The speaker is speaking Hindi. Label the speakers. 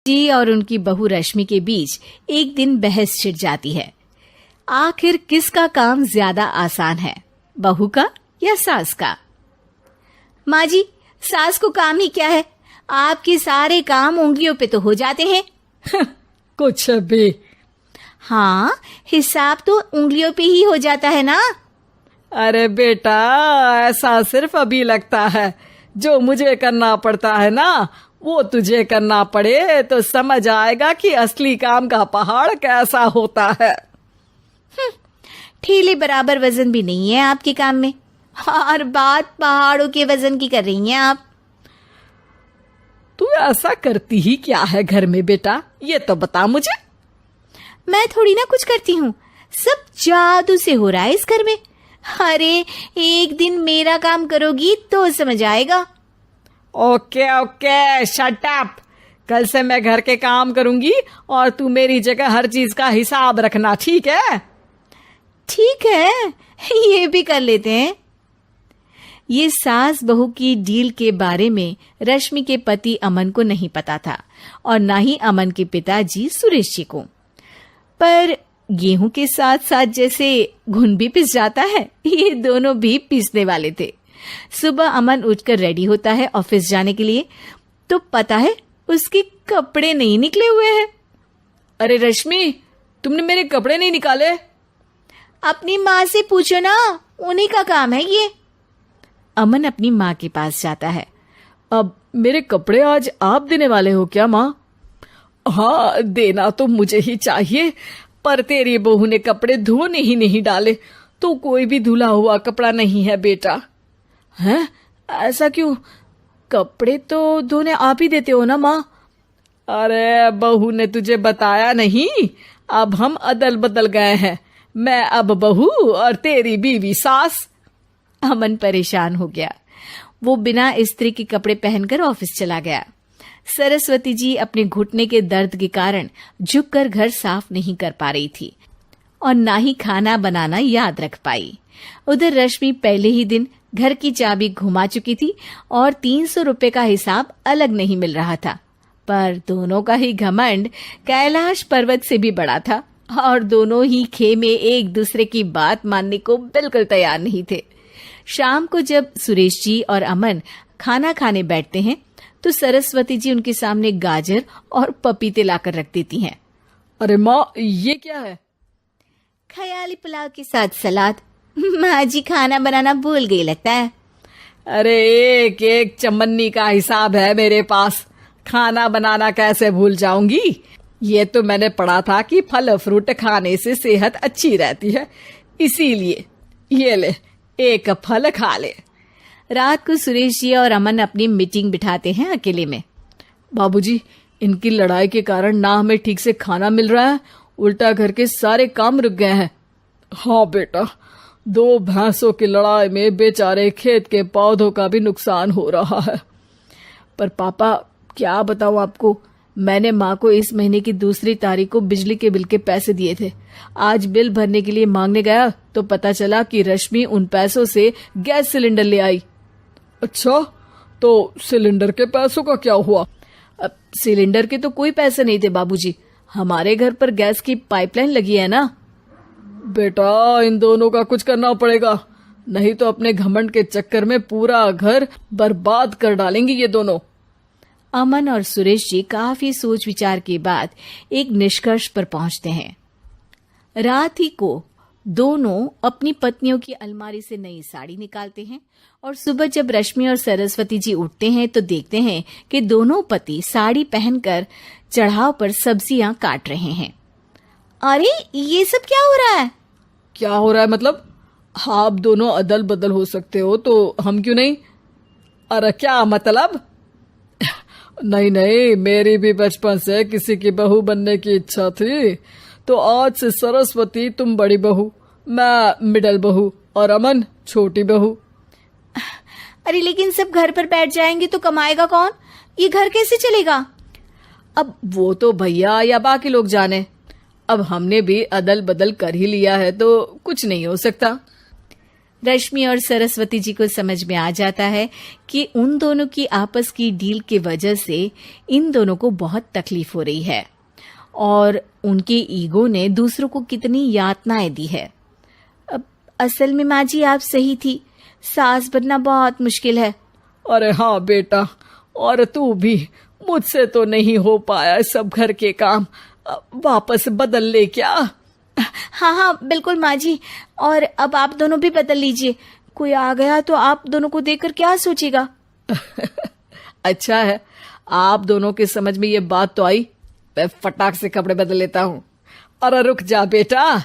Speaker 1: जी और उनकी बहू रश्मि के बीच एक दिन बहस छिड़ जाती है। आखिर किसका काम ज्यादा आसान है, बहू का या सास का? माँ जी, सास को काम ही क्या है, आपके सारे काम उंगलियों पे तो हो जाते हैं।
Speaker 2: कुछ भी।
Speaker 1: हाँ, हिसाब तो उंगलियों पे ही हो जाता है ना।
Speaker 2: अरे बेटा, ऐसा सिर्फ अभी लगता है। जो मुझे करना पड़ता है ना, वो तुझे करना पड़े तो समझ आएगा कि असली काम का पहाड़ कैसा होता है।
Speaker 1: ठेले बराबर वजन भी नहीं है आपके काम में, और बात पहाड़ों के वजन की कर रही हैं आप।
Speaker 2: तू ऐसा करती ही क्या है घर में बेटा, ये तो बता मुझे।
Speaker 1: मैं थोड़ी ना कुछ करती हूँ, सब जादू से हो रहा है इस घर में। अरे एक दिन मेरा काम करोगी तो समझ आएगा।
Speaker 2: Okay okay, shut up. कल से मैं घर के काम करूंगी और तू मेरी जगह हर चीज का हिसाब रखना, ठीक है?
Speaker 1: ठीक है, ये भी कर लेते हैं। ये सास बहू की डील के बारे में रश्मि के पति अमन को नहीं पता था और ना ही अमन के पिताजी सुरेश जी को। पर गेहूं के साथ साथ जैसे घुन भी पिस जाता है, ये दोनों भी पीसने वाले थे। सुबह अमन उठकर रेडी होता है ऑफिस जाने के लिए, तो पता है उसके कपड़े नहीं निकले हुए हैं।
Speaker 2: अरे रश्मि, तुमने मेरे कपड़े नहीं निकाले?
Speaker 1: अपनी माँ से पूछो ना, उन्हीं का काम है ये। अमन अपनी माँ के पास जाता है।
Speaker 2: अब मेरे कपड़े आज आप देने वाले हो क्या माँ? हाँ, देना तो मुझे ही चाहिए, पर तेरी बहू ने कपड़े धोने ही नहीं डाले, तो कोई भी धुला हुआ कपड़ा नहीं है बेटा। हैं? ऐसा क्यों? कपड़े तो धोने आप ही देते हो ना माँ? अरे बहू ने तुझे बताया नहीं, अब हम अदल बदल गए हैं। मैं अब बहू और तेरी बीवी सास।
Speaker 1: अमन परेशान हो गया। वो बिना इस्त्री के कपड़े पहनकर ऑफिस चला गया। सरस्वती जी अपने घुटने के दर्द के कारण झुककर घर साफ नहीं कर पा रही थी और ना ही खाना बनाना याद रख पाई। उधर रश्मि पहले ही दिन घर की चाबी घुमा चुकी थी और 300 रुपए का हिसाब अलग नहीं मिल रहा था। पर दोनों का ही घमंड कैलाश पर्वत से भी बड़ा था और दोनों ही खेमे एक दूसरे की बात मानने को बिल्कुल तैयार नहीं थे। शाम को जब सुरेश जी और अमन खाना खाने बैठते हैं तो सरस्वती जी उनके सामने गाजर और पपीते लाकर रख देती हैं।
Speaker 2: अरे माँ, ये क्या है?
Speaker 1: ख्याली पुलाव के साथ सलाद। माँ जी खाना बनाना भूल गई लगता है।
Speaker 2: अरे एक एक चमन्नी का हिसाब है मेरे पास, खाना बनाना कैसे भूल जाऊंगी? ये तो मैंने पढ़ा था कि फल फ्रूट खाने से सेहत अच्छी रहती है, इसीलिए ये ले, एक फल खा ले।
Speaker 1: रात को सुरेश जी और अमन अपनी मीटिंग बिठाते हैं अकेले में।
Speaker 2: बाबूजी, इनकी लड़ाई के कारण ना हमें ठीक से खाना मिल रहा है, उल्टा घर के सारे काम रुक गए हैं। हाँ बेटा, 2 भैंसों की लड़ाई में बेचारे खेत के पौधों का भी नुकसान हो रहा है। पर पापा, क्या बताऊं आपको, मैंने माँ को इस महीने की 2 तारीख को बिजली के बिल के पैसे दिए थे। आज बिल भरने के लिए मांगने गया तो पता चला कि रश्मि उन पैसों से गैस सिलेंडर ले आई। अच्छा, तो सिलेंडर के पैसों का क्या हुआ?
Speaker 1: अब सिलेंडर के तो कोई पैसे नहीं थे बाबूजी, हमारे घर पर गैस की पाइपलाइन लगी है ना।
Speaker 2: बेटा, इन दोनों का कुछ करना पड़ेगा, नहीं तो अपने घमंड के चक्कर में पूरा घर बर्बाद कर डालेंगे ये दोनों।
Speaker 1: अमन और सुरेश जी काफी सोच विचार के बाद एक निष्कर्ष पर पहुंचते हैं। रात ही को दोनों अपनी पत्नियों की अलमारी से नई साड़ी निकालते हैं और सुबह जब रश्मि और सरस्वती जी उठते हैं तो देखते हैं कि दोनों पति साड़ी पहनकर चढ़ाव पर सब्जियां काट रहे हैं। अरे ये सब क्या हो रहा है?
Speaker 2: क्या हो रहा है मतलब? आप दोनों अदल बदल हो सकते हो तो हम क्यों नहीं? अरे क्या मतलब? नहीं नहीं, मेरी भी बचपन से किसी की बहू बनने की इच्छा थी, तो आज से सरस्वती तुम बड़ी बहू, मैं मिडल बहू और अमन छोटी बहू।
Speaker 1: अरे लेकिन सब घर पर बैठ जाएंगे तो कमाएगा कौन? ये घर कैसे चलेगा?
Speaker 2: अब वो तो भैया या बाकी लोग जाने, अब हमने भी अदल बदल कर ही लिया है तो कुछ नहीं हो सकता।
Speaker 1: रश्मि और सरस्वती जी को समझ में आ जाता है कि उन दोनों की आपस की डील की वजह से इन दोनों को बहुत तकलीफ हो रही है और उनके ईगो ने दूसरों को कितनी यातनाएं दी है। अब असल में माँ जी आप सही थी, सास बनना बहुत मुश्किल है।
Speaker 2: अरे हाँ बेटा, और तू भी, मुझसे तो नहीं हो पाया सब घर के काम, वापस बदल ले क्या?
Speaker 1: हाँ हाँ बिल्कुल माँ जी, और अब आप दोनों भी बदल लीजिए। कोई आ गया तो आप दोनों को देखकर क्या सोचेगा?
Speaker 2: अच्छा है, आप दोनों के समझ में ये बात तो आई। मैं फटाक से कपड़े बदल लेता हूँ। अरे रुक जा बेटा,